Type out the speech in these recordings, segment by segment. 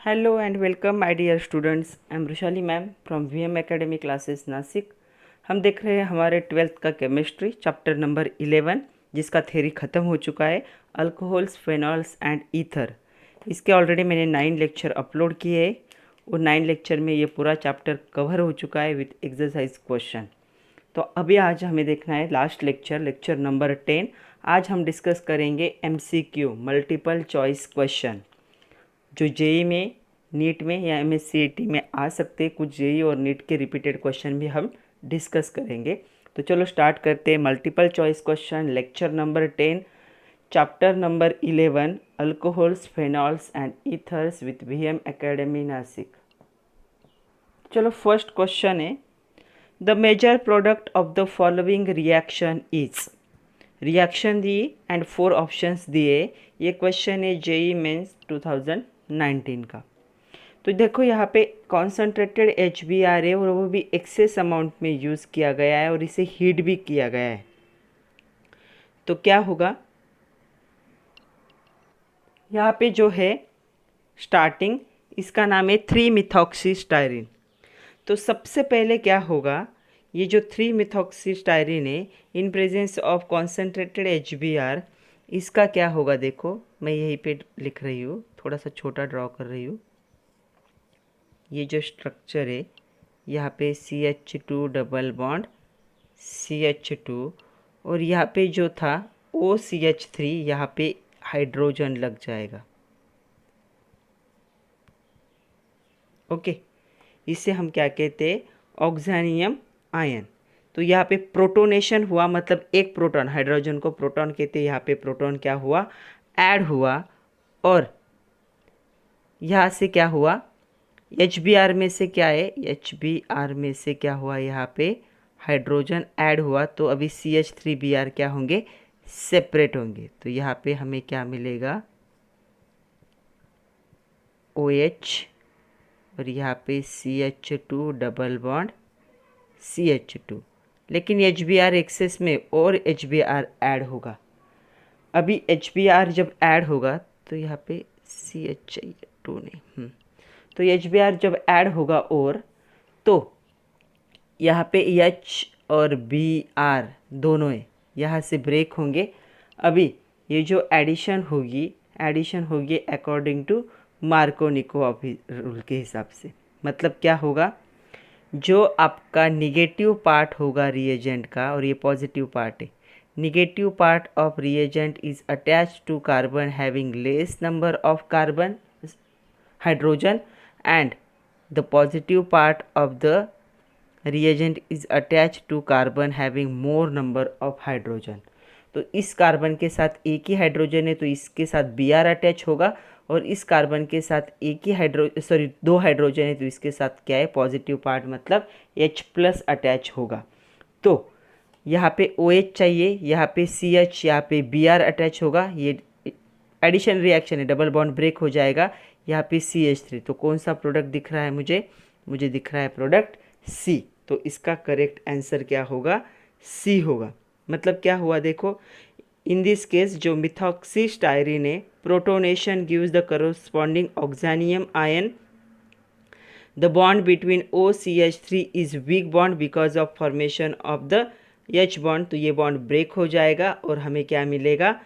Hello and welcome my dear students. I am Rushali ma'am from VM academy classes Nashik. हम देख रहे हैं हमारे 12th का केमिस्ट्री चैप्टर नंबर 11 जिसका थ्योरी ख़त्म हो चुका है, अल्कोहल्स, फेनॉल्स एंड ईथर। इसके ऑलरेडी मैंने 9 लेक्चर अपलोड किए हैं और 9 लेक्चर में ये पूरा चैप्टर कवर हो चुका है विथ एक्सरसाइज क्वेश्चन। तो अभी आज हमें देखना है लास्ट लेक्चर नंबर 10। आज हम डिस्कस करेंगे MCQ मल्टीपल चॉइस क्वेश्चन जो जेई में, नीट में या MSCET में आ सकते हैं। कुछ जेई और नीट के रिपीटेड क्वेश्चन भी हम डिस्कस करेंगे। तो चलो स्टार्ट करते हैं। Multiple choice question, lecture number 10, chapter number 11, alcohols, phenols and ethers with VM academy Nashik. चलो फर्स्ट क्वेश्चन है, the major product of the following reaction is. Reaction दी एंड 4 ऑप्शंस दिए। ये क्वेश्चन है जेई मेंस 2019 का। तो देखो यहाँ पे कॉन्सेंट्रेटेड HBr है और वो भी एक्सेस अमाउंट में यूज़ किया गया है और इसे हीट भी किया गया है। तो क्या होगा यहाँ पे जो है स्टार्टिंग, इसका नाम है 3-मिथॉक्सीस्टाइरिन। तो सबसे पहले क्या होगा, ये जो 3-मिथॉक्सीस्टाइरिन है in presence of concentrated HBr, इसका क्या होगा देखो, मैं यहीं पे लिख रही हूँ, थोड़ा सा छोटा ड्रॉ कर रही हूँ। ये जो स्ट्रक्चर है यहाँ पे CH2 डबल बॉन्ड CH2 और यहाँ पे जो था OCH3, यहाँ पे हाइड्रोजन लग जाएगा। ओके, इसे हम क्या कहते हैं, ऑक्सानियम आयन। तो यहाँ पे प्रोटोनेशन हुआ, मतलब एक प्रोटॉन, हाइड्रोजन को प्रोटॉन कहते हैं, यहाँ पे प्रोटॉन क्या हुआ, ऐड हुआ और यहाँ से क्या हुआ, HBr में से क्या है, HBr में से क्या हुआ, यहाँ पे हाइड्रोजन ऐड हुआ। तो अभी CH3Br क्या होंगे, सेपरेट होंगे। तो यहाँ पे हमें क्या मिलेगा, OH और यहाँ पे CH2 डबल बॉन्ड CH2। लेकिन HBr एक्सेस में और HBr ऐड होगा। अभी HBr जब ऐड होगा तो यहाँ पे CH2 नहीं, तो HBr जब ऐड होगा और तो यहाँ पे H और Br दोनों है, यहाँ से ब्रेक होंगे। अभी ये जो एडिशन होगी अकॉर्डिंग टू मार्कोनिकोव रूल के हिसाब से। मतलब क्या होगा, जो आपका निगेटिव पार्ट होगा रिएजेंट का और ये पॉजिटिव पार्ट है, negative part of reagent is attached to carbon having less number of carbon hydrogen and the positive part of the reagent is attached to carbon having more number of hydrogen। तो इस carbon के साथ एक ही hydrogen है तो इसके साथ Br attach होगा और इस कार्बन के साथ एक ही दो हाइड्रोजन है तो इसके साथ क्या है, पॉजिटिव पार्ट मतलब H+ अटैच होगा। तो यहाँ पे OH चाहिए, यहाँ पे CH, यहाँ पे Br अटैच होगा। ये एडिशन रिएक्शन है, डबल बॉन्ड ब्रेक हो जाएगा। यहाँ पे CH3, तो कौन सा प्रोडक्ट दिख रहा है मुझे दिख रहा है प्रोडक्ट C। तो इसका करेक्ट आंसर क्या होगा, C होगा। मतलब क्या हुआ देखो, इन दिस केस जो मिथॉक्सीस्टाइरिन है, protonation gives the corresponding oxonium ion. The bond between OCH3 is weak bond because of formation of the H bond. तो ये बॉन्ड ब्रेक हो जाएगा और हमें क्या मिलेगा,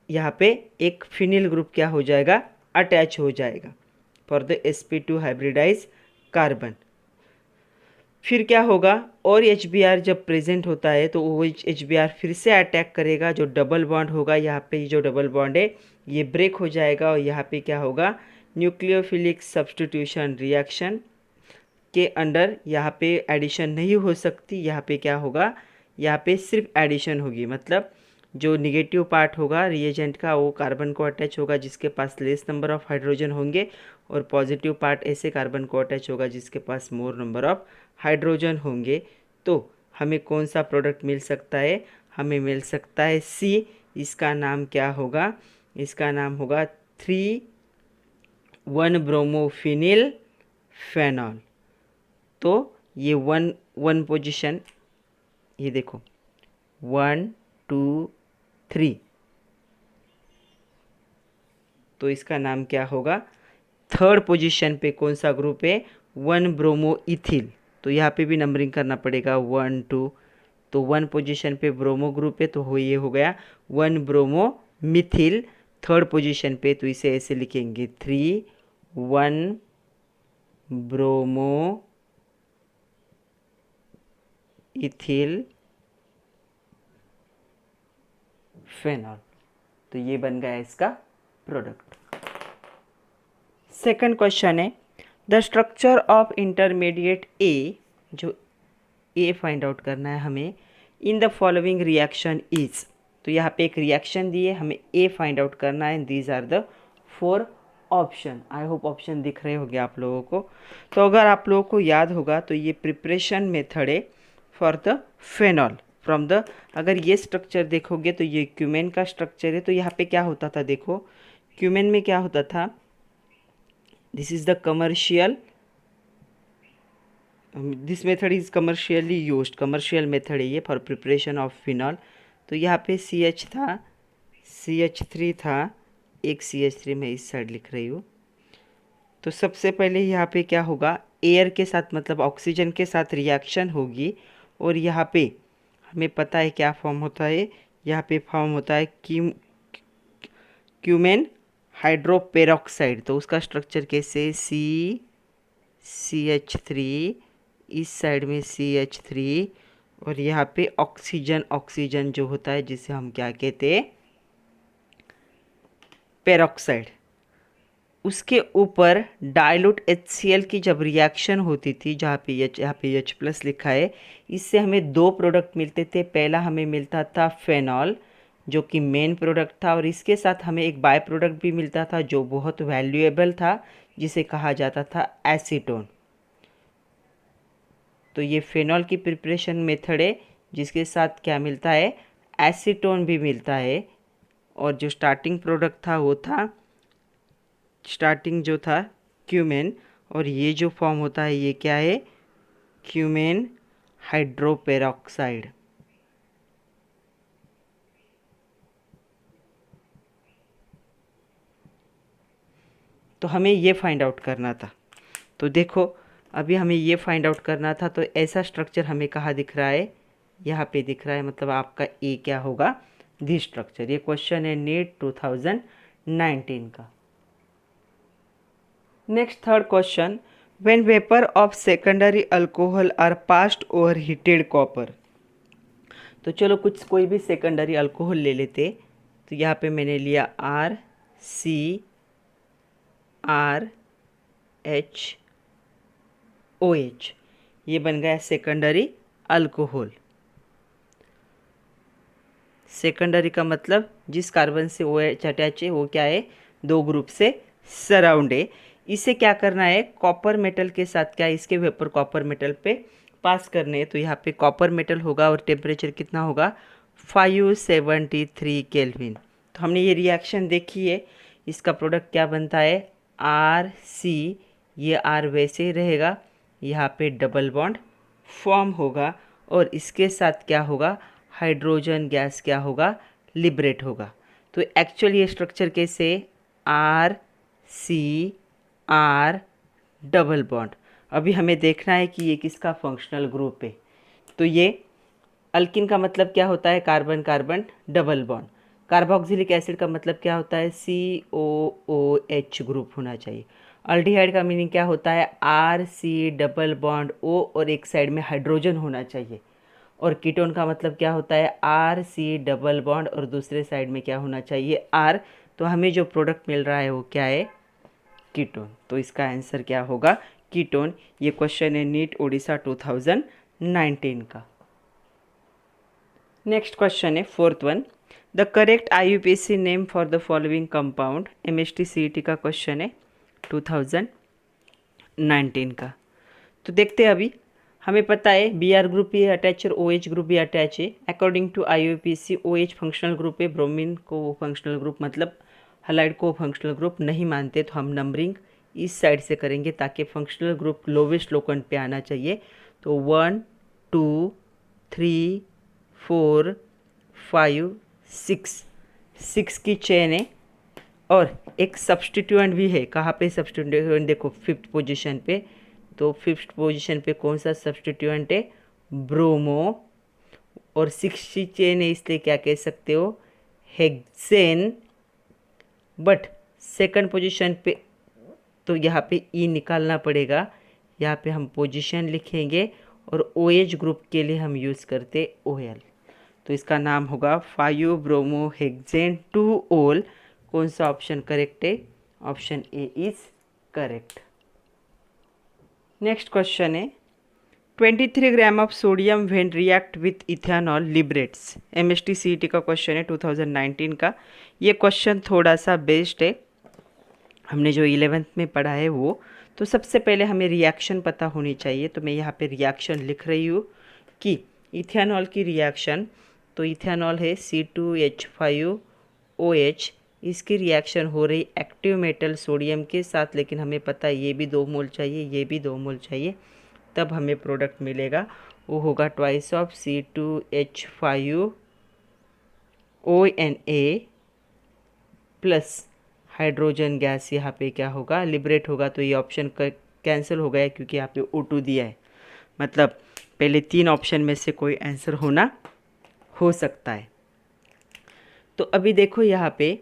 यहाँ पे एक फिनिल ग्रुप क्या हो जाएगा, अटैच हो जाएगा for the sp2 hybridise carbon. फिर क्या होगा, और HBr जब प्रेजेंट होता है तो वो HBr फिर से अटैक करेगा। जो डबल बॉन्ड होगा, यहाँ पे जो डबल बॉन्ड है ये ब्रेक हो जाएगा और यहाँ पे क्या होगा, न्यूक्लियोफिलिक सब्स्टिट्यूशन रिएक्शन के अंडर यहाँ पे एडिशन नहीं हो सकती। यहाँ पे क्या होगा, यहाँ पे सिर्फ एडिशन होगी। मतलब जो निगेटिव पार्ट होगा रिएजेंट का वो कार्बन को अटैच होगा जिसके पास लेस नंबर ऑफ हाइड्रोजन होंगे और पॉजिटिव पार्ट ऐसे कार्बन को अटैच होगा जिसके पास मोर नंबर ऑफ हाइड्रोजन होंगे। तो हमें कौन सा प्रोडक्ट मिल सकता है, हमें मिल सकता है C। इसका नाम क्या होगा, इसका नाम होगा 3,1-ब्रोमोफिनिल फेनॉल। तो ये वन पोजीशन, ये देखो 1 2 3, तो इसका नाम क्या होगा थर्ड पोजीशन पे कौन सा ग्रुप है, 1 ब्रोमो इथिल। तो यहाँ पे भी नंबरिंग करना पड़ेगा 1 2। तो 1 पोजीशन पे ब्रोमो ग्रुप है, तो ये हो गया 1 ब्रोमो मिथिल। थर्ड पोजीशन पे, तो इसे ऐसे लिखेंगे 3 1 ब्रोमो इथिल फेनॉल। तो ये बन गया इसका प्रोडक्ट। सेकंड क्वेश्चन है, द स्ट्रक्चर ऑफ इंटरमीडिएट ए, जो ए फाइंड आउट करना है हमें, in the following reaction is. तो यहाँ पे एक रिएक्शन दिए, हमें ए फाइंड आउट करना है। These are the 4 option. I hope option दिख रहे होंगे आप लोगों को। तो अगर आप लोगों को याद होगा तो ये प्रिपरेशन मेथड है for the phenol from the, अगर ये स्ट्रक्चर देखोगे तो ये क्यूमेन का स्ट्रक्चर है। तो यहाँ पे क्या होता था, देखो क्यूमेन में क्या होता था, this is the commercial, this method is commercially used, commercial method है ये फॉर प्रिपरेशन ऑफ फिनॉल। तो यहाँ पे CH था, CH3 था, एक CH3 मैं इस साइड लिख रही हूँ। तो सबसे पहले यहाँ पे क्या होगा, एयर के साथ मतलब ऑक्सीजन के साथ रिएक्शन होगी, और यहाँ पे हमें पता है क्या फॉर्म होता है, यहाँ पे फॉर्म होता है क्यूमेन हाइड्रोपेरोक्साइड। तो उसका स्ट्रक्चर कैसे, CH3, इस साइड में CH3, और यहाँ पे ऑक्सीजन, ऑक्सीजन जो होता है जिसे हम क्या कहते हैं, पेरोक्साइड। उसके ऊपर डाइल्यूट HCl की जब रिएक्शन होती थी, यहाँ पे H+ लिखा है, इससे हमें 2 प्रोडक्ट मिलते थे। पहला हमें मिलता था फेनॉल, जो कि मेन प्रोडक्ट था, और इसके साथ हमें एक बाय प्रोडक्ट भी मिलता था जो बहुत वैल्यूएबल था, जिसे कहा जाता था एसीटोन। तो ये फेनॉल की प्रिपरेशन मेथड है जिसके साथ क्या मिलता है, एसीटोन भी मिलता है। और जो स्टार्टिंग प्रोडक्ट था वो था, स्टार्टिंग जो था क्यूमेन, और ये जो फॉर्म होता है ये क्या है, क्यूमेन हाइड्रोपेरोक्साइड। तो हमें ये फाइंड आउट करना था। तो देखो अभी हमें ये फाइंड आउट करना था, तो ऐसा स्ट्रक्चर हमें कहाँ दिख रहा है, यहाँ पे दिख रहा है, मतलब आपका ए क्या होगा, दिस स्ट्रक्चर। ये क्वेश्चन है नीट 2019 का। Next third question, when vapour of secondary alcohol are passed over heated copper. तो चलो कुछ कोई भी सेकेंडरी अल्कोहल ले लेते। तो यहाँ पे मैंने लिया RCrHOH, ये बन गया सेकेंडरी अल्कोहल। सेकेंडरी का मतलब जिस कार्बन से OH अटैच है वो क्या है, 2 ग्रुप से सराउंड है। इसे क्या करना है, कॉपर मेटल के साथ क्या है, इसके वेपर कॉपर मेटल पे पास करने हैं। तो यहाँ पे कॉपर मेटल होगा और टेम्परेचर कितना होगा, 573 केल्विन। तो हमने ये रिएक्शन देखी है, इसका प्रोडक्ट क्या बनता है, RC, ये R वैसे ही रहेगा, यहाँ पे डबल बॉन्ड फॉर्म होगा, और इसके साथ क्या होगा, हाइड्रोजन गैस क्या होगा, लिबरेट होगा। तो एक्चुअली ये स्ट्रक्चर कैसे, RCR डबल बॉन्ड। अभी हमें देखना है कि ये किसका फंक्शनल ग्रुप है। तो ये अल्किन का मतलब क्या होता है, carbon carbon double bond. Carboxylic acid का मतलब क्या होता है, COOH ग्रुप होना चाहिए। अल्डिहाइड का मीनिंग क्या होता है, RC डबल बॉन्ड O, और एक साइड में हाइड्रोजन होना चाहिए। और कीटोन का मतलब क्या होता है, RC डबल बॉन्ड और दूसरे साइड में क्या होना चाहिए, R। तो हमें जो प्रोडक्ट मिल रहा है वो क्या है, कीटोन। तो इसका आंसर क्या होगा, कीटोन। ये क्वेश्चन है नीट ओडिशा 2019 का। नेक्स्ट क्वेश्चन है fourth one, the correct IUPAC name for the following compound. MST CET का क्वेश्चन है 2019 का। तो देखते हैं अभी, हमें पता है Br ग्रुप भी अटैच है, OH ग्रुप भी अटैच है। According to IUPAC OH functional group है, ब्रोमीन को फंक्शनल ग्रुप मतलब हलाइड को फंक्शनल ग्रुप नहीं मानते। तो हम नंबरिंग इस साइड से करेंगे ताकि फंक्शनल ग्रुप लोवेस्ट लोकेंट पे आना चाहिए। तो 1 2 3 4 5 6 की चेन है, और एक सब्स्टिट्यूएंट भी है। कहाँ पे सब्स्टिट्यूएंट, देखो फिफ्थ पोजीशन पे। तो फिफ्थ पोजीशन पे कौन सा सब्स्टिट्यूएंट है, ब्रोमो। और 60 चेन है इसलिए क्या कह सकते हो, हेक्सेन। बट सेकंड पोजीशन पे तो यहाँ पे ई निकालना पड़ेगा, यहाँ पे हम पोजीशन लिखेंगे और OH ग्रुप के लिए हम यूज़ करते OL। तो इसका नाम होगा 5 ब्रोमो हेक्सेन 2 ओल। कौन सा ऑप्शन करेक्ट है, option A is correct. Next question है 23 gram of sodium when react with ethanol liberates. MST CET का क्वेश्चन है 2019 का। ये क्वेश्चन थोड़ा सा बेस्ड है, हमने जो 11th में पढ़ा है वो। तो सबसे पहले हमें रिएक्शन पता होनी चाहिए। तो मैं यहाँ पे रिएक्शन लिख रही हूँ कि इथेनॉल की रिएक्शन, तो इथेनॉल है C2H5OH। इसकी रिएक्शन हो रही एक्टिव मेटल सोडियम के साथ, लेकिन हमें पता है ये भी 2 मोल चाहिए, ये भी 2 मोल चाहिए, तब हमें प्रोडक्ट मिलेगा। वो होगा twice of C2H5ONA plus hydrogen gas यहाँ पे क्या होगा, लिबरेट होगा। तो ये ऑप्शन कैंसिल हो गया क्योंकि यहाँ पे O2 दिया है। मतलब पहले 3 ऑप्शन में से कोई आंसर होना हो सकता है। तो अभी देखो यहाँ पे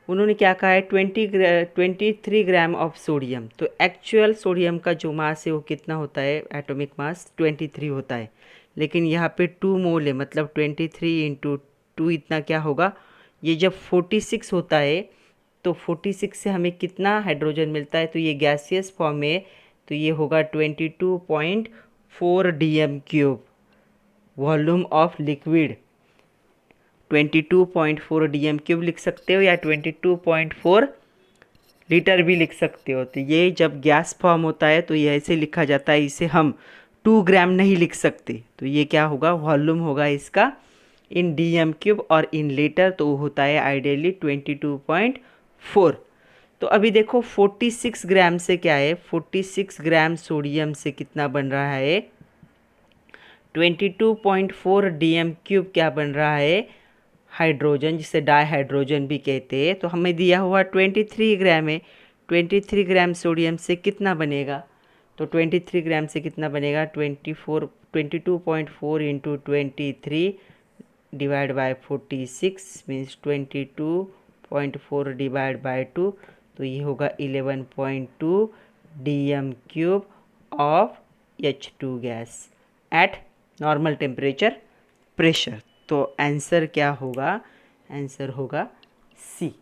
उन्होंने क्या कहा है, 23 ग्राम ऑफ सोडियम। तो एक्चुअल सोडियम का जो मास है वो कितना होता है, एटॉमिक मास 23 होता है, लेकिन यहाँ पे 2 मोल है, मतलब 23 × 2 इतना क्या होगा। ये जब 46 होता है तो 46 से हमें कितना हाइड्रोजन मिलता है, तो ये गैसियस फॉर्म में, तो ये होगा 22.4 DM³ volume of liquid. 22.4 DM³ लिख सकते हो या 22.4 लीटर भी लिख सकते हो। तो ये जब गैस फॉर्म होता है तो ये ऐसे लिखा जाता है, इसे हम 2 ग्राम नहीं लिख सकते। तो ये क्या होगा, वॉल्यूम होगा इसका इन DM³ और इन लीटर, तो होता है आइडियली 22.4। तो अभी देखो 46 ग्राम से क्या है, 46 ग्राम सोडियम से कितना बन रहा है, 22.4 DM³ क्या बन रहा है, हाइड्रोजन, जिसे डाइहाइड्रोजन भी कहते हैं। तो हमें दिया हुआ 23 ग्राम है, 23 ग्राम सोडियम से कितना बनेगा, तो 23 ग्राम से कितना बनेगा, 22.4 × 23 divide by 46 means 22.4 divide by 2, तो ये होगा 11.2 DM³ of H2 gas at normal temperature pressure. तो आंसर क्या होगा, आंसर होगा सी।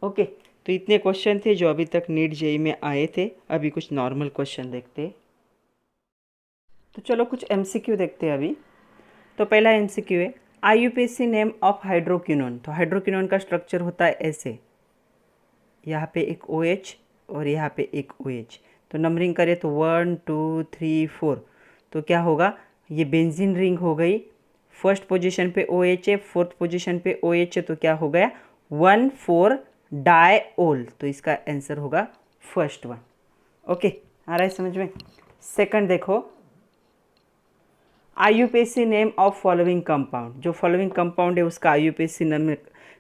ओके, तो इतने क्वेश्चन थे जो अभी तक नीट जेईई में आए थे। अभी कुछ नॉर्मल क्वेश्चन देखते। तो चलो कुछ MCQ देखते हैं अभी। तो पहला MCQ है IUPAC नेम ऑफ हाइड्रोक्विनोन। तो हाइड्रोक्विनोन का स्ट्रक्चर होता है ऐसे, यहाँ पे एक OH और यहाँ पे एक OH। तो नंबरिंग करें तो 1 2 3 4, तो क्या होगा, ये बेंजीन रिंग हो गई। फर्स्ट पोजीशन पे OH है, फोर्थ पोजीशन पे OH है, तो क्या हो गया 1,4 डाइओल। तो इसका आंसर होगा फर्स्ट वन। ओके, आ रहा है समझ में। सेकंड देखो, IUPAC name of following compound. जो फॉलोइंग कंपाउंड है उसका IUPAC नंबर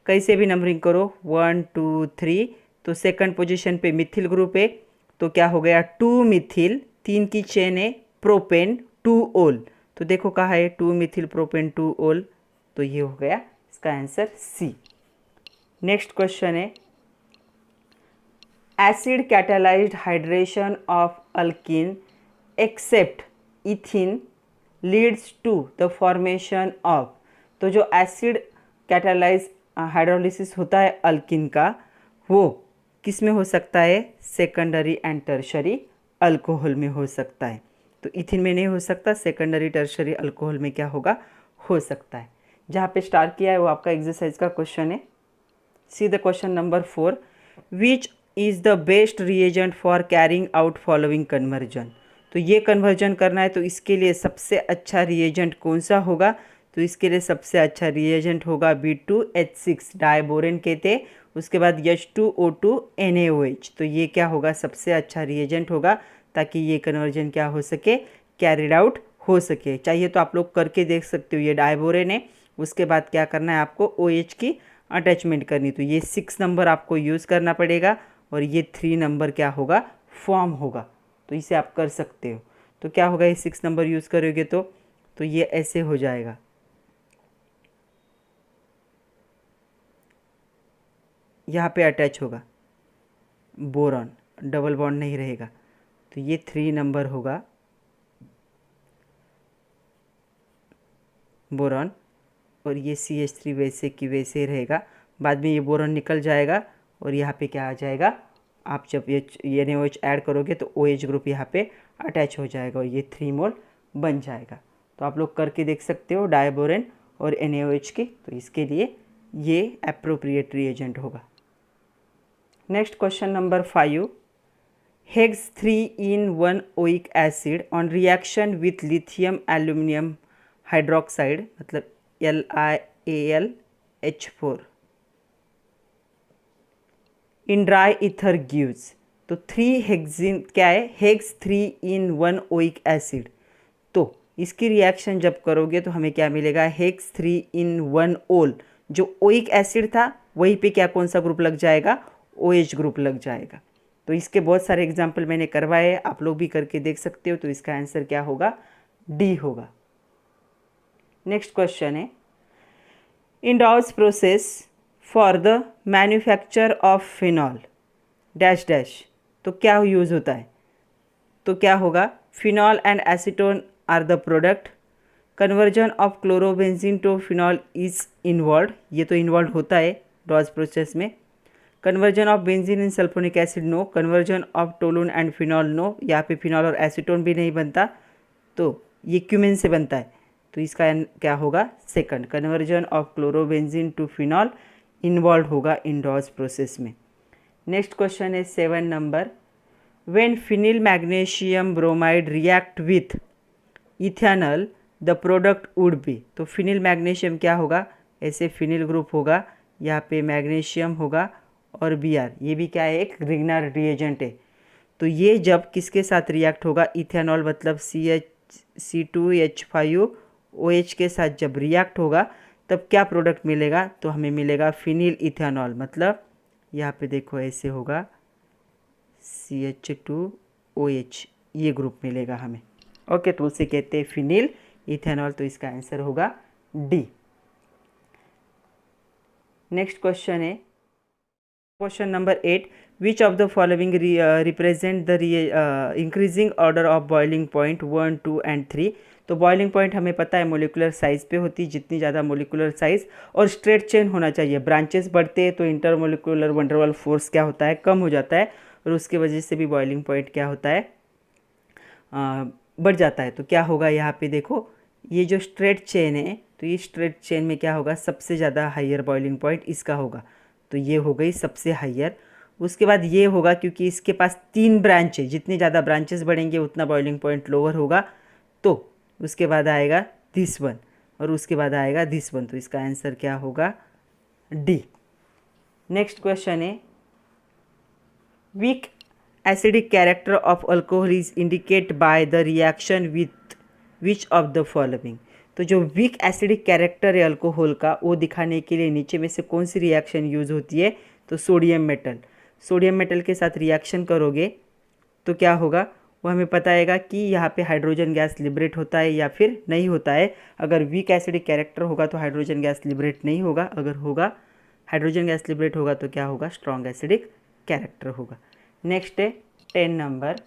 कैसे भी नंबरिंग करो 1 2 3। तो सेकंड पोजीशन पे मिथिल ग्रुप है, तो क्या हो गया 2 मिथिल, 3 की चेन है, प्रोपेन 2 ओल। तो देखो कहा है 2 मिथिल प्रोपेन 2 ओल, तो ये हो गया इसका आंसर सी। नेक्स्ट क्वेश्चन है acid catalysed hydration of alkene except ethyne leads to the formation of. तो जो एसिड कैटालाइज हाइड्रोलिसिस होता है अल्किन का, वो किस में हो सकता है, सेकेंडरी एंड टर्शरी अल्कोहल में हो सकता है। तो इथिन में नहीं हो सकता, सेकेंडरी टर्शरी अल्कोहल में क्या होगा, हो सकता है। जहाँ पे स्टार्ट किया है वो आपका एक्सरसाइज का क्वेश्चन है। See the question number 4, which is the best reagent for carrying out following conversion. तो ये कन्वर्जन करना है, तो इसके लिए सबसे अच्छा रिएजेंट कौन सा होगा, तो इसके लिए सबसे अच्छा रिएजेंट होगा B2H6 डाइबोरेन कहते, उसके बाद H2O2 NaOH। तो ये क्या होगा, सबसे अच्छा रिएजेंट होगा, ताकि ये कन्वर्जन क्या हो सके, कैरिड आउट हो सके। चाहिए तो आप लोग करके देख सकते हो। ये डाइबोरेन है, उसके बाद क्या करना है आपको, OH की अटैचमेंट करनी, तो ये 6 नंबर आपको यूज़ करना पड़ेगा और ये 3 नंबर क्या होगा, फॉर्म होगा। तो इसे आप कर सकते हो। तो क्या होगा, ये 6 नंबर यूज़ करोगे तो ये ऐसे हो जाएगा। यहाँ पे अटैच होगा बोरॉन, डबल बॉन्ड नहीं रहेगा, तो ये 3 नंबर होगा बोरॉन, और ये CH3 वैसे की वैसे ही रहेगा। बाद में ये बोरॉन निकल जाएगा और यहाँ पे क्या आ जाएगा, आप जब ये NaOH ऐड करोगे तो OH ग्रुप यहाँ पे अटैच हो जाएगा और ये 3 मोल बन जाएगा। तो आप लोग करके देख सकते हो डायबोरेन और NaOH के, तो इसके लिए ये एप्रोप्रिएट रिएजेंट होगा। Next question number 5, hex 3 in 1 oic acid on reaction with lithium aluminium hydroxide, मतलब LiAlH4 in dry ether gives. तो 3 हेक्सिन क्या है, हेक्स 3 in 1 ओइक एसिड। तो इसकी रिएक्शन जब करोगे तो हमें क्या मिलेगा, हेक्स 3 in 1 ओल, जो ओइक एसिड था वहीं पे क्या कौन सा ग्रुप लग जाएगा, OH ग्रुप लग जाएगा। तो इसके बहुत सारे एग्जाम्पल मैंने करवाए हैं, आप लोग भी करके देख सकते हो। तो इसका आंसर क्या होगा, डी होगा। नेक्स्ट क्वेश्चन है, in Dow's process for the manufacture of phenol dash dash, तो क्या यूज़ होता है, तो क्या होगा, phenol and acetone are the product, conversion of chlorobenzene to phenol is involve, ये तो इन्वॉल्व होता है डॉस प्रोसेस में। Conversion of benzene in sulphonic acid no, conversion of toluene and phenol no, यहाँ पे फिनॉल और एसीटोन भी नहीं बनता, तो ये क्यूमेन से बनता है। तो इसका क्या होगा, second, conversion of chlorobenzene to phenol involve होगा इन डॉस प्रोसेस में। नेक्स्ट क्वेश्चन है 7 नंबर, when phenyl magnesium bromide react with ethanol the product would be. तो फिनिल मैग्नीशियम क्या होगा, ऐसे फिनिल ग्रुप होगा, यहाँ पे मैग्नीशियम होगा और Br, ये भी क्या है, एक रिग्नर रिएजेंट है। तो ये जब किसके साथ रिएक्ट होगा, इथेनॉल मतलब C2H5OH के साथ जब रिएक्ट होगा तब क्या प्रोडक्ट मिलेगा, तो हमें मिलेगा फिनिल इथेनॉल, मतलब यहाँ पे देखो ऐसे होगा CH2OH, ये ग्रुप मिलेगा हमें। ओके, तो उसे कहते हैं फिनिल इथेनॉल, तो इसका आंसर होगा डी। नेक्स्ट क्वेश्चन है question number 8, which of the following represent the increasing order of boiling point 1, 2 and 3। तो बॉइलिंग पॉइंट हमें पता है मोलिकुलर साइज पे होती है, जितनी ज़्यादा मोलिकुलर साइज और स्ट्रेट चेन होना चाहिए, ब्रांचेस बढ़ते हैं तो इंटरमोलिकुलर वंडरवाल फोर्स क्या होता है, कम हो जाता है, और उसके वजह से भी बॉइलिंग पॉइंट क्या होता है, बढ़ जाता है। तो क्या होगा, यहाँ पे देखो ये जो स्ट्रेट चेन है, तो ये स्ट्रेट चेन में क्या होगा, सबसे ज़्यादा हाइयर बॉइलिंग पॉइंट इसका होगा, तो ये हो गई सबसे हाइयर। उसके बाद ये होगा क्योंकि इसके पास 3 ब्रांच है, जितनी ज़्यादा ब्रांचेस बढ़ेंगे उतना बॉइलिंग पॉइंट लोअर होगा। तो उसके बाद आएगा दिस वन और उसके बाद आएगा दिस वन, तो इसका आंसर क्या होगा, डी। नेक्स्ट क्वेश्चन है, weak acidic character of alcohol is indicate by the reaction with which of the following. तो जो वीक एसिडिक कैरेक्टर है अल्कोहल का, वो दिखाने के लिए नीचे में से कौन सी रिएक्शन यूज़ होती है, तो सोडियम मेटल। सोडियम मेटल के साथ रिएक्शन करोगे तो क्या होगा, वो हमें बताएगा कि यहाँ पे हाइड्रोजन गैस लिबरेट होता है या फिर नहीं होता है। अगर वीक एसिडिक कैरेक्टर होगा तो हाइड्रोजन गैस लिबरेट नहीं होगा, अगर होगा हाइड्रोजन गैस लिबरेट होगा तो क्या होगा, स्ट्रॉन्ग एसिडिक कैरेक्टर होगा। नेक्स्ट है 10 number,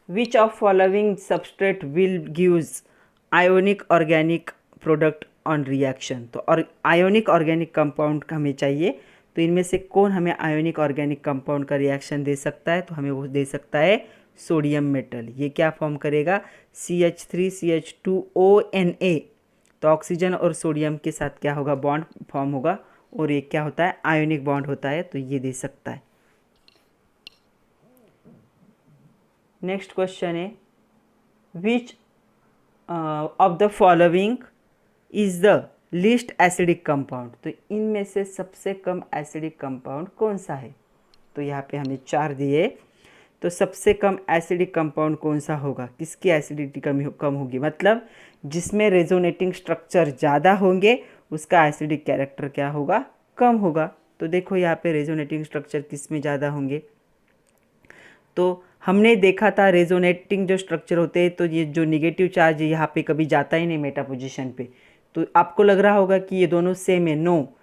which of following substrate will gives ionic organic product on reaction. तो और आयोनिक ऑर्गेनिक कंपाउंड हमें चाहिए, तो इनमें से कौन हमें आयोनिक ऑर्गेनिक कंपाउंड का रिएक्शन दे सकता है, तो हमें वो दे सकता है सोडियम मेटल। ये क्या फॉर्म करेगा, CH3CH2ONa। तो ऑक्सीजन और सोडियम के साथ क्या होगा, बॉन्ड फॉर्म होगा और एक क्या होता है, आयोनिक बॉन्ड होता है, तो ये दे सकता है। नेक्स्ट क्वेश्चन है, विच of the following is the least acidic compound. तो इनमें से सबसे कम एसिडिक कंपाउंड कौन सा है, तो यहाँ पे हमें 4 दिए, तो सबसे कम एसिडिक कंपाउंड कौन सा होगा, किसकी एसिडिटी कम होगी, मतलब जिसमें रेजोनेटिंग स्ट्रक्चर ज़्यादा होंगे उसका एसिडिक कैरेक्टर क्या होगा, कम होगा। तो देखो यहाँ पे रेजोनेटिंग स्ट्रक्चर किस में ज़्यादा होंगे, तो हमने देखा था रेजोनेटिंग जो स्ट्रक्चर होते हैं तो ये जो निगेटिव चार्ज है यहाँ पे कभी जाता ही नहीं मेटा पोजीशन पे। तो आपको लग रहा होगा कि ये दोनों सेम है, नो।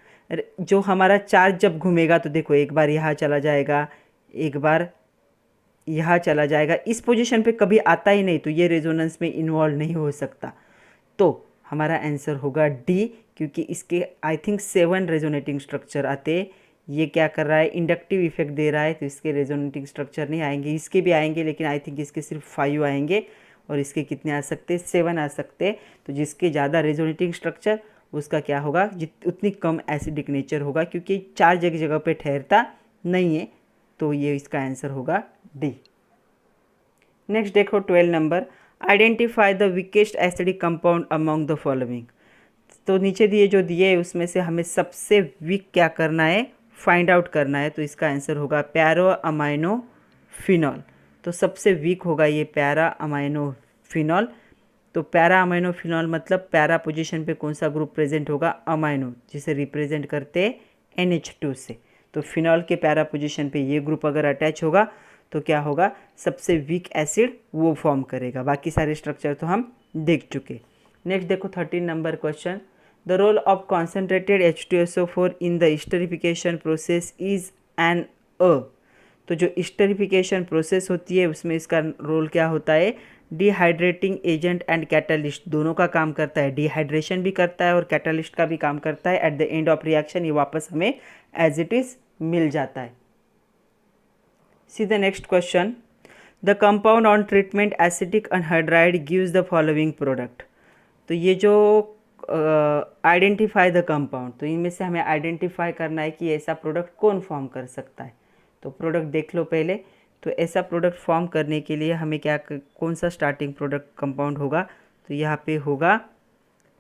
जो हमारा चार्ज जब घूमेगा तो देखो एक बार यहाँ चला जाएगा, एक बार यहाँ चला जाएगा, इस पोजीशन पे कभी आता ही नहीं, तो ये रेजोनेंस में इन्वॉल्व नहीं हो सकता। तो हमारा आंसर होगा डी, क्योंकि इसके आई थिंक 7 रेजोनेटिंग स्ट्रक्चर आते। ये क्या कर रहा है, इंडक्टिव इफेक्ट दे रहा है, तो इसके रेजोनेटिंग स्ट्रक्चर नहीं आएंगे, इसके भी आएंगे लेकिन आई थिंक इसके सिर्फ 5 आएंगे, और इसके कितने आ सकते, 7 आ सकते। तो जिसके ज़्यादा रेजोनेटिंग स्ट्रक्चर उसका क्या होगा, उतनी कम एसिडिक नेचर होगा, क्योंकि चार्ज एक जगह पे ठहरता नहीं है। तो ये इसका आंसर होगा डी। नेक्स्ट देखो 12 number, identify the weakest acidic compound among the following. तो नीचे दिए जो दिए है उसमें से हमें सबसे वीक क्या करना है, फाइंड आउट करना है। तो इसका आंसर होगा पैरा अमाइनो फिनॉल। तो सबसे वीक होगा ये पैरा अमाइनो फिनॉल। तो पैरा अमाइनो फिनॉल मतलब पैरा पोजीशन पे कौन सा ग्रुप प्रेजेंट होगा, अमाइनो, जिसे रिप्रेजेंट करते हैं NH2 से। तो फिनॉल के पैरा पोजीशन पे ये ग्रुप अगर अटैच होगा तो क्या होगा, सबसे वीक एसिड वो फॉर्म करेगा। बाकी सारे स्ट्रक्चर तो हम देख चुके। नेक्स्ट देखो 13 number question, the role of concentrated H2SO4 in the esterification process is an a. तो जो स्टरीफिकेशन प्रोसेस होती है उसमें इसका रोल क्या होता है, डिहाइड्रेटिंग एजेंट एंड कैटलिस्ट दोनों का काम करता है। डिहाइड्रेशन भी करता है और कैटलिस्ट का भी काम करता है। At the end of reaction ये वापस हमें एज इट इज मिल जाता है। See the next question. The compound on treatment acetic anhydride gives the following product. तो ये जो आइडेंटिफाई द कंपाउंड, तो इनमें से हमें आइडेंटिफाई करना है कि ऐसा प्रोडक्ट कौन फॉर्म कर सकता है। तो प्रोडक्ट देख लो पहले। तो ऐसा प्रोडक्ट फॉर्म करने के लिए हमें क्या, कौन सा स्टार्टिंग प्रोडक्ट कंपाउंड होगा, तो यहाँ पे होगा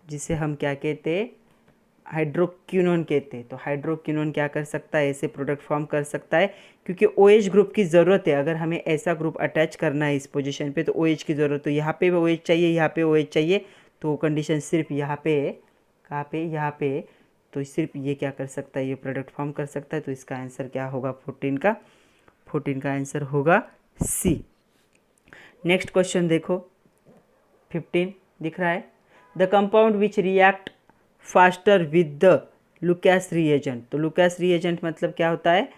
जिसे हम क्या कहते हैं, हाइड्रोक्विनोन कहते हैं। तो हाइड्रोक्विनोन क्या कर सकता है, ऐसे प्रोडक्ट फॉर्म कर सकता है, क्योंकि OH ग्रुप की ज़रूरत है। अगर हमें ऐसा ग्रुप अटैच करना है इस पोजीशन पे तो OH की ज़रूरत, तो यहाँ पे OH चाहिए, यहाँ पे OH चाहिए, तो कंडीशन सिर्फ यहाँ पे है, कहाँ पे, यहाँ पे है। तो सिर्फ ये क्या कर सकता है, ये प्रोडक्ट फॉर्म कर सकता है। तो इसका आंसर क्या होगा, 14 का आंसर होगा सी। नेक्स्ट क्वेश्चन देखो 15 दिख रहा है, the compound which react faster with the Lucas reagent. तो लुकास रिएजेंट मतलब क्या होता है,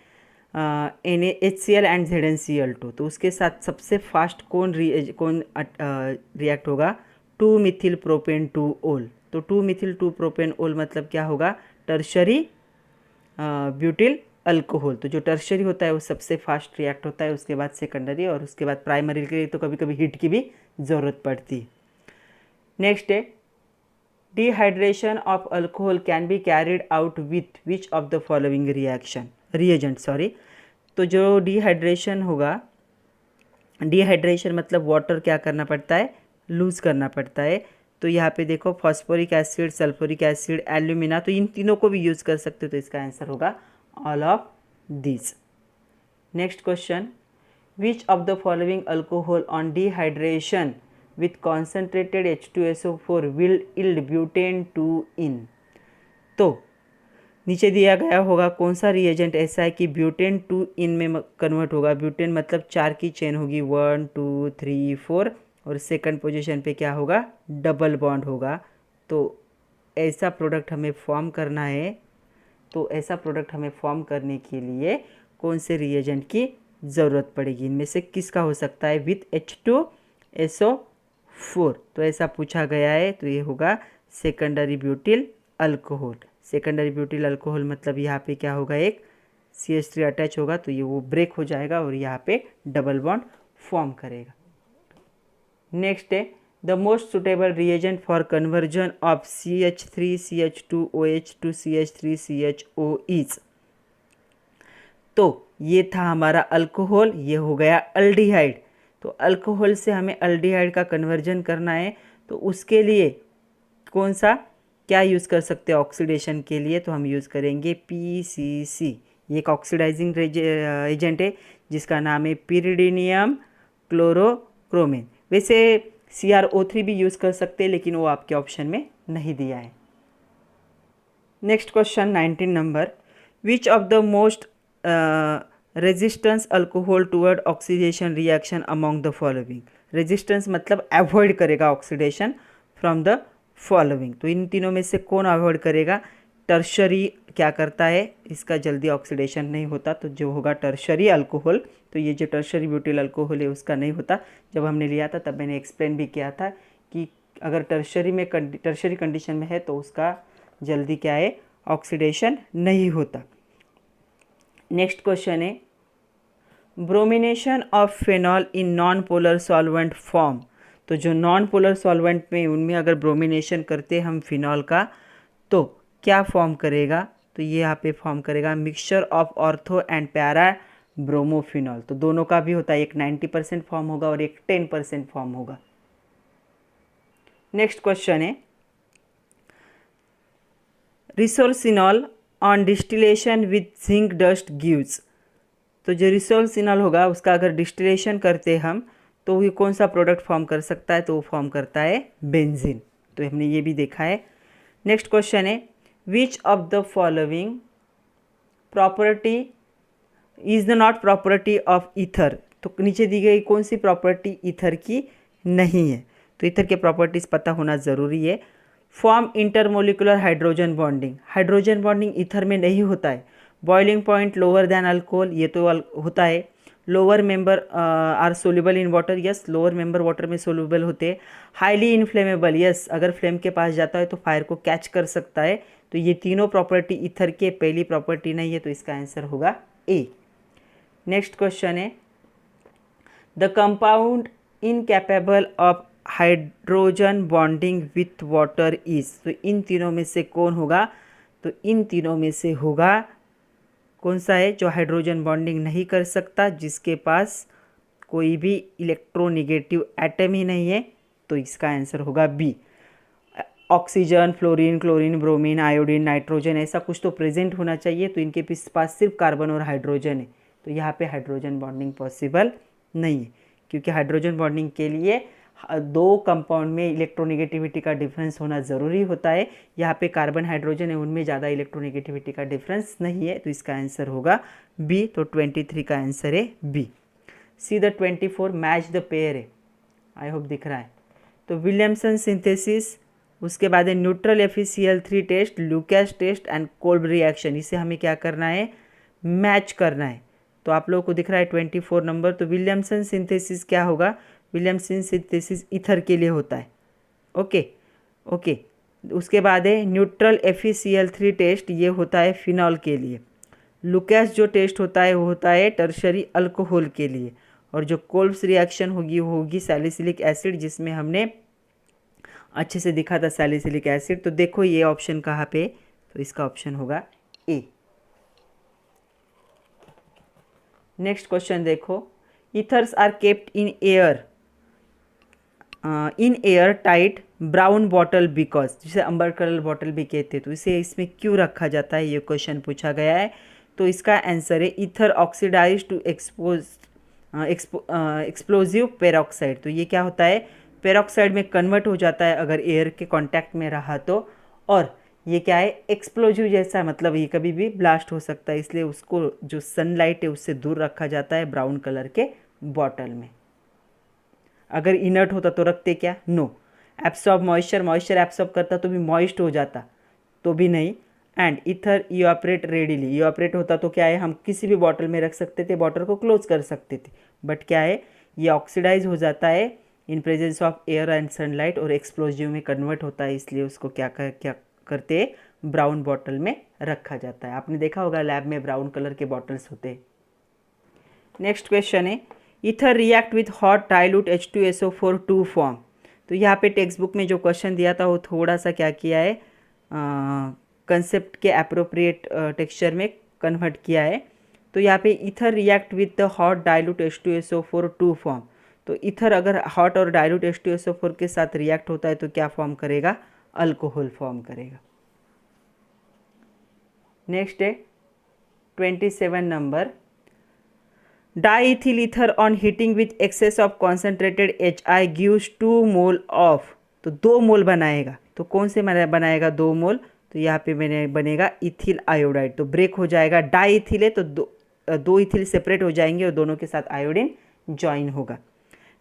NaHCl एंड ZnCl2। तो उसके साथ सबसे फास्ट कौन रिएक्ट होगा, 2-methyl-propan-2-ol। तो 2-methyl-2-propan-ol मतलब क्या होगा, टर्शरी ब्यूटिल अल्कोहल। तो जो टर्शरी होता है वो सबसे फास्ट रिएक्ट होता है, उसके बाद सेकेंडरी, और उसके बाद प्राइमरी के लिए तो कभी कभी हीट की भी ज़रूरत पड़ती है। नेक्स्ट है, dehydration of alcohol can be carried out with which of the following reagent. तो जो डिहाइड्रेशन होगा, डिहाइड्रेशन मतलब वाटर क्या करना पड़ता है, लूज़ करना पड़ता है। तो यहाँ पे देखो phosphoric acid, sulphuric acid, alumina, तो इन तीनों को भी यूज़ कर सकते हो। तो इसका आंसर होगा all of this. Next question, which of the following alcohol on dehydration with concentrated H2SO4 will yield butane 2-in। तो नीचे दिया गया होगा कौन सा रिएजेंट ऐसा है कि ब्यूटेन 2-in में कन्वर्ट होगा। ब्यूटेन मतलब 4 की चेन होगी, 1 2 3 4, और सेकंड पोजीशन पे क्या होगा, डबल बॉन्ड होगा। तो ऐसा प्रोडक्ट हमें फॉर्म करना है। तो ऐसा प्रोडक्ट हमें फॉर्म करने के लिए कौन से रिएजेंट की ज़रूरत पड़ेगी, इनमें से किसका हो सकता है, विथ H2SO4। तो ऐसा पूछा गया है, तो ये होगा secondary butyl alcohol. Secondary butyl alcohol मतलब यहाँ पे क्या होगा, एक CH3 अटैच होगा, तो ये वो ब्रेक हो जाएगा और यहाँ पे डबल बॉन्ड फॉर्म करेगा। नेक्स्ट है, the most suitable reagent for conversion of CH3CH2OH to CH3CHO is. तो ये था हमारा अल्कोहल, ये हो गया अल्डिहाइड। तो अल्कोहल से हमें अल्डिहाइड का कन्वर्जन करना है, तो उसके लिए कौन सा क्या यूज़ कर सकते हैं ऑक्सीडेशन के लिए, तो हम यूज़ करेंगे PCC। ये एक ऑक्सीडाइजिंग एजेंट है जिसका नाम है पिरिडीनियम क्लोरोक्रोमिन। वैसे CrO3 भी यूज़ कर सकते हैं, लेकिन वो आपके ऑप्शन में नहीं दिया है। Next question 19 number, which of the most resistance alcohol toward oxidation reaction among the following. Resistance मतलब अवॉइड करेगा ऑक्सीडेशन फ्रॉम द फॉलोइंग, तो इन तीनों में से कौन अवॉइड करेगा? टर्शरी क्या करता है, इसका जल्दी ऑक्सीडेशन नहीं होता, तो जो होगा टर्शरी अल्कोहल। तो ये जो टर्शरी ब्यूटिल अल्कोहल है उसका नहीं होता। जब हमने लिया था तब मैंने एक्सप्लेन भी किया था कि अगर टर्शरी कंडीशन में है तो उसका जल्दी क्या है, ऑक्सीडेशन नहीं होता। नेक्स्ट क्वेश्चन है, bromination of phenol in non polar solvent form. तो जो नॉन पोलर सॉल्वेंट में उनमें अगर ब्रोमिनेशन करते हम फिनॉल का तो क्या फॉर्म करेगा? तो ये यहाँ पे फॉर्म करेगा mixture of ortho and para bromophenol. तो दोनों का भी होता है, एक 90% फॉर्म होगा और एक 10% फॉर्म होगा। नेक्स्ट क्वेश्चन है, resorcinol on distillation with zinc dust gives. तो जो रिसोर्सिनॉल होगा उसका अगर डिस्टिलेशन करते हम तो ये कौन सा प्रोडक्ट फॉर्म कर सकता है? तो वो फॉर्म करता है बेंजीन। तो हमने ये भी देखा है। नेक्स्ट क्वेश्चन है, विच of the following property is the not property of ether. तो नीचे दी गई कौन सी प्रॉपर्टी ईथर की नहीं है? तो ईथर के प्रॉपर्टीज पता होना ज़रूरी है। Form intermolecular hydrogen bonding, hydrogen bonding ether में नहीं होता है। Boiling point lower than alcohol, ये तो होता है। Lower member are soluble in water, yes lower member water में सोल्यूबल होते हैं। हाईली इनफ्लेमेबल, यस अगर फ्लेम के पास जाता है तो फायर को कैच कर सकता है। तो ये तीनों प्रॉपर्टी ईथर के पहली प्रॉपर्टी नहीं है, तो इसका आंसर होगा ए। नेक्स्ट क्वेश्चन है, the compound incapable of hydrogen bonding with water is. तो इन तीनों में से कौन होगा? तो इन तीनों में से होगा कौन सा है जो हाइड्रोजन बॉन्डिंग नहीं कर सकता, जिसके पास कोई भी इलेक्ट्रोनेगेटिव एटम ही नहीं है? तो इसका आंसर होगा B. Oxygen, fluorine, chlorine, bromine, iodine, nitrogen ऐसा कुछ तो प्रेजेंट होना चाहिए। तो इनके पास सिर्फ कार्बन और हाइड्रोजन है, तो यहाँ पे हाइड्रोजन बॉन्डिंग पॉसिबल नहीं है, क्योंकि हाइड्रोजन बॉन्डिंग के लिए दो कंपाउंड में इलेक्ट्रोनेगेटिविटी का डिफरेंस होना ज़रूरी होता है। यहाँ पे कार्बन हाइड्रोजन है, उनमें ज़्यादा इलेक्ट्रोनेगेटिविटी का डिफरेंस नहीं है, तो इसका आंसर होगा बी। तो 23 का आंसर है B. See the 24 match the pair है, आई होप दिख रहा है। तो विलियमसन सिंथेसिस, उसके बाद है neutral FeCl3 test, Lucas test and Kolbe reaction. इसे हमें क्या करना है? मैच करना है। तो आप लोगों को दिख रहा है 24 नंबर। तो विलियमसन सिंथेसिस क्या होगा? विलियमसन सिंथेसिस ईथर के लिए होता है। Okay okay. उसके बाद है न्यूट्रल FeCl3 टेस्ट, ये होता है फिनॉल के लिए। लुकास जो टेस्ट होता है वो होता है टर्शरी अल्कोहल के लिए। और जो कोल्ब्स रिएक्शन होगी वो होगी सैलिसिलिक एसिड, जिसमें हमने अच्छे से दिखा था सैलिसिलिक एसिड। तो देखो ये ऑप्शन कहाँ पे, तो इसका ऑप्शन होगा ए। नेक्स्ट क्वेश्चन देखो, ethers are kept in air tight brown bottle because, जिसे अम्बर कलर बॉटल भी कहते हैं, तो इसे इसमें क्यों रखा जाता है, ये क्वेश्चन पूछा गया है। तो इसका आंसर है ether oxidise to explosive peroxide. तो ये क्या होता है? पेरोक्साइड में कन्वर्ट हो जाता है अगर एयर के कांटेक्ट में रहा तो, और ये क्या है? एक्सप्लोजिव जैसा, मतलब ये कभी भी ब्लास्ट हो सकता है, इसलिए उसको जो सनलाइट है उससे दूर रखा जाता है ब्राउन कलर के बॉटल में। अगर इनर्ट होता तो रखते क्या? No. Absorb moisture, moisture absorb करता तो भी मॉइस्ट हो जाता, तो भी नहीं। And ether evaporate readily, evaporate होता तो क्या है? हम किसी भी बॉटल में रख सकते थे, बॉटल को क्लोज कर सकते थे, बट क्या है? ये ऑक्सीडाइज हो जाता है in presence of air and sunlight और एक्सप्लोजिव में कन्वर्ट होता है, इसलिए उसको क्या करते हैं? ब्राउन बॉटल में रखा जाता है। आपने देखा होगा लैब में ब्राउन कलर के बॉटल्स होते हैं। नेक्स्ट क्वेश्चन है, ether react with hot dilute H2SO4 to form. तो यहाँ पे टेक्स्ट बुक में जो क्वेश्चन दिया था वो थोड़ा सा क्या किया है, कंसेप्ट के अप्रोप्रिएट टेक्सचर में कन्वर्ट किया है। तो यहाँ पे ether react with the hot dilute H2SO4 to form. तो ईथर अगर हॉट और डाइल्यूट H2SO4 के साथ रिएक्ट होता है तो क्या फॉर्म करेगा? अल्कोहल फॉर्म करेगा। नेक्स्ट है 27 number, diethyl ether on heating with excess of concentrated HI gives 2 mole of. तो 2 मोल बनाएगा, तो कौन से बनाएगा 2 मोल? तो यहाँ पे मैंने बनेगा इथिल आयोडाइड। तो ब्रेक हो जाएगा, डाई इथिल है तो दो इथिल सेपरेट हो जाएंगे और दोनों के साथ आयोडीन ज्वाइन होगा।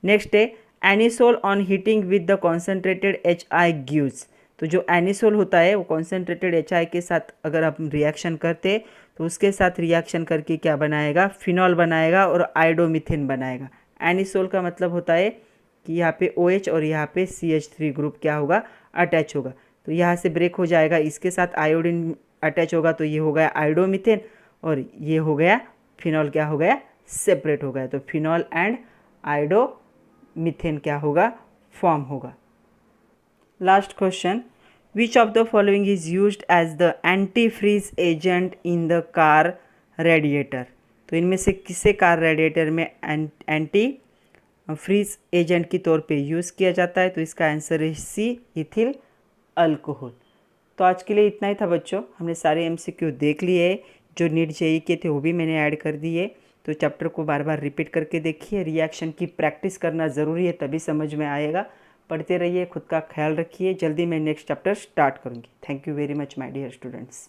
नेक्स्ट है anisole on heating with the concentrated HI gives. तो जो एनिसोल होता है वो कॉन्सेंट्रेटेड HI के साथ अगर आप रिएक्शन करते तो उसके साथ रिएक्शन करके क्या बनाएगा, फिनॉल बनाएगा और आयोडोमिथेन बनाएगा। एनिसोल का मतलब होता है कि यहाँ पे OH और यहाँ पे CH3 ग्रुप क्या होगा, अटैच होगा। तो यहाँ से ब्रेक हो जाएगा, इसके साथ आयोडीन अटैच होगा तो ये हो गया आयोडोमिथेन और ये हो गया फिनॉल क्या हो गया, सेपरेट हो गया। तो फिनॉल एंड आयोडोमिथेन क्या होगा, फॉर्म होगा। Last question, which of the following is used as the antifreeze agent in the car radiator. तो इनमें से किसे कार रेडिएटर में एंटी फ्रीज एजेंट के तौर पे यूज़ किया जाता है। तो इसका आंसर है सी, इथिल अल्कोहल। तो आज के लिए इतना ही था बच्चों, हमने सारे MCQ देख लिए। जो नीट JEE के थे वो भी मैंने ऐड कर दिए। तो चैप्टर को बार बार रिपीट करके देखिए, रिएक्शन की प्रैक्टिस करना ज़रूरी है तभी समझ में आएगा। पढ़ते रहिए, खुद का ख्याल रखिए। जल्दी मैं नेक्स्ट चैप्टर स्टार्ट करूँगी। Thank you very much my dear students.